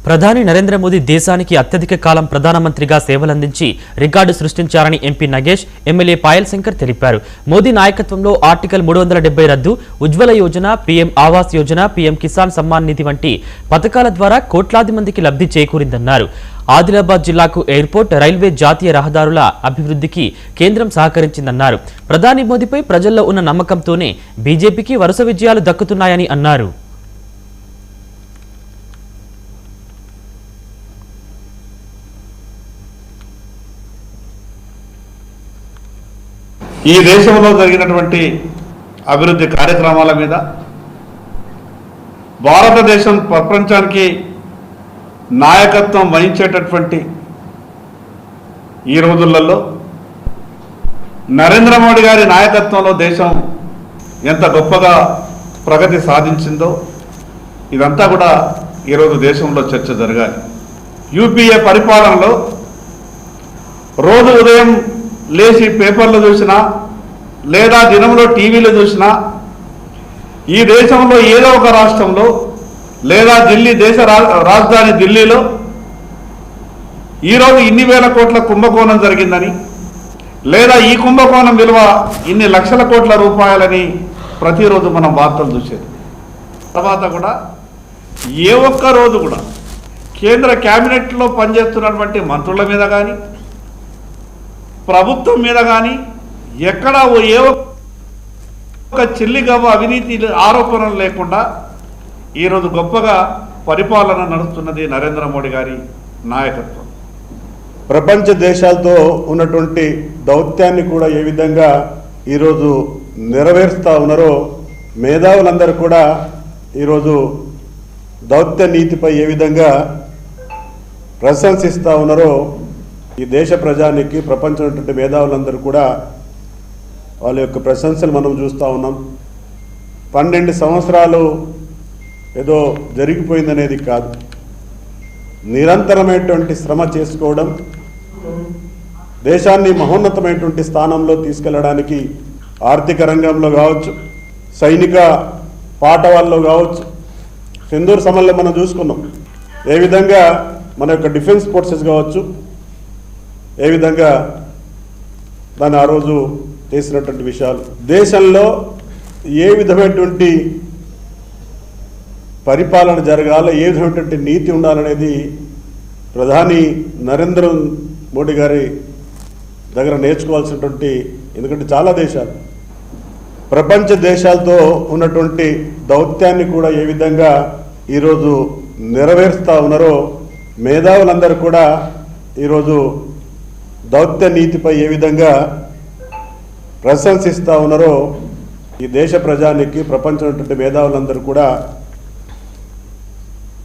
ప్రధాని నరేంద్ర మోదీ దేశానికి అత్యధిక కాలం ప్రధానమంత్రిగా సేవలందించి రికార్డు సృష్టించారని ఎంపీ నగేష్, ఎమ్మెల్యే పాయల్ శంకర్ తెలిపారు. మోదీ నాయకత్వంలో ఆర్టికల్ 370 రద్దు, ఉజ్వల యోజన, పీఎం ఆవాస్ యోజన, పీఎం కిసాన్ సమ్మాన్ నిధి వంటి పథకాల ద్వారా కోట్లాది మందికి లబ్ధి చేకూరిందన్నారు. ఆదిలాబాద్ జిల్లాకు ఎయిర్పోర్ట్, రైల్వే, జాతీయ రహదారుల అభివృద్ధికి కేంద్రం సహకరించిందన్నారు. ప్రధాని మోదీపై ప్రజల్లో ఉన్న నమ్మకంతోనే బీజేపీకి వరుస విజయాలు దక్కుతున్నాయని అన్నారు. ఈ దేశంలో జరిగినటువంటి అభివృద్ధి కార్యక్రమాల మీద భారతదేశం ప్రపంచానికి నాయకత్వం వహించేటటువంటి ఈ రోజులలో నరేంద్ర మోడీ గారి నాయకత్వంలో దేశం ఎంత గొప్పగా ప్రగతి సాధించిందో ఇదంతా కూడా ఈరోజు దేశంలో చర్చ జరగాలి. యూపీఏ పరిపాలనలో రోజు ఉదయం లేచి పేపర్లు చూసినా లేదా దినంలో టీవీలో చూసినా ఈ దేశంలో ఏదో ఒక రాష్ట్రంలో లేదా ఢిల్లీ దేశ రాజధాని ఢిల్లీలో ఈరోజు ఇన్ని వేల కోట్ల కుంభకోణం జరిగిందని లేదా ఈ కుంభకోణం విలువ ఇన్ని లక్షల కోట్ల రూపాయలని ప్రతిరోజు మనం వార్తలు చూసేది. తర్వాత కూడా ఏ ఒక్క రోజు కూడా కేంద్ర క్యాబినెట్లో పనిచేస్తున్నటువంటి మంత్రుల మీద కానీ ప్రభుత్వం మీద కానీ ఎక్కడా ఏ ఒక్క చిల్లిగవ్వ అవినీతి ఆరోపణలు లేకుండా ఈరోజు గొప్పగా పరిపాలన నడుస్తున్నది నరేంద్ర మోడీ గారి నాయకత్వం. ప్రపంచ దేశాలతో ఉన్నటువంటి దౌత్యాన్ని కూడా ఏ విధంగా ఈరోజు నెరవేరుస్తూ ఉన్నారో మేధావులందరూ కూడా ఈరోజు దౌత్య నీతిపై ఏ విధంగా ప్రశంసిస్తూ ఉన్నారో ఈ దేశ ప్రజానికి ప్రపంచంలో మేధావులందరూ కూడా వాళ్ళ యొక్క ప్రశంసలు మనం చూస్తూ ఉన్నాం. 12 సంవత్సరాలు ఏదో జరిగిపోయిందనేది కాదు, నిరంతరమైనటువంటి శ్రమ చేసుకోవడం దేశాన్ని మహోన్నతమైనటువంటి స్థానంలో తీసుకెళ్లడానికి ఆర్థిక రంగంలో కావచ్చు, సైనిక పాఠవాల్లో కావచ్చు, సింధూర్ సమయంలో మనం చూసుకున్నాం ఏ విధంగా మన యొక్క డిఫెన్స్ ఫోర్సెస్ కావచ్చు ఏ విధంగా దాన్ని ఆ రోజు చేసినటువంటి విషయాలు, దేశంలో ఏ విధమైనటువంటి పరిపాలన జరగాల, ఏ విధమైనటువంటి నీతి ఉండాలనేది ప్రధాని నరేంద్ర మోడీ గారి దగ్గర నేర్చుకోవాల్సినటువంటి, ఎందుకంటే చాలా దేశాలు ప్రపంచ దేశాలతో ఉన్నటువంటి దౌత్యాన్ని కూడా ఏ విధంగా ఈరోజు నెరవేరుస్తూ ఉన్నారో మేధావులందరూ కూడా ఈరోజు దౌత్య నీతిపై ఏ విధంగా ప్రశంసిస్తూ ఉన్నారో ఈ దేశ ప్రజానికి ప్రపంచంలో మేధావులందరూ కూడా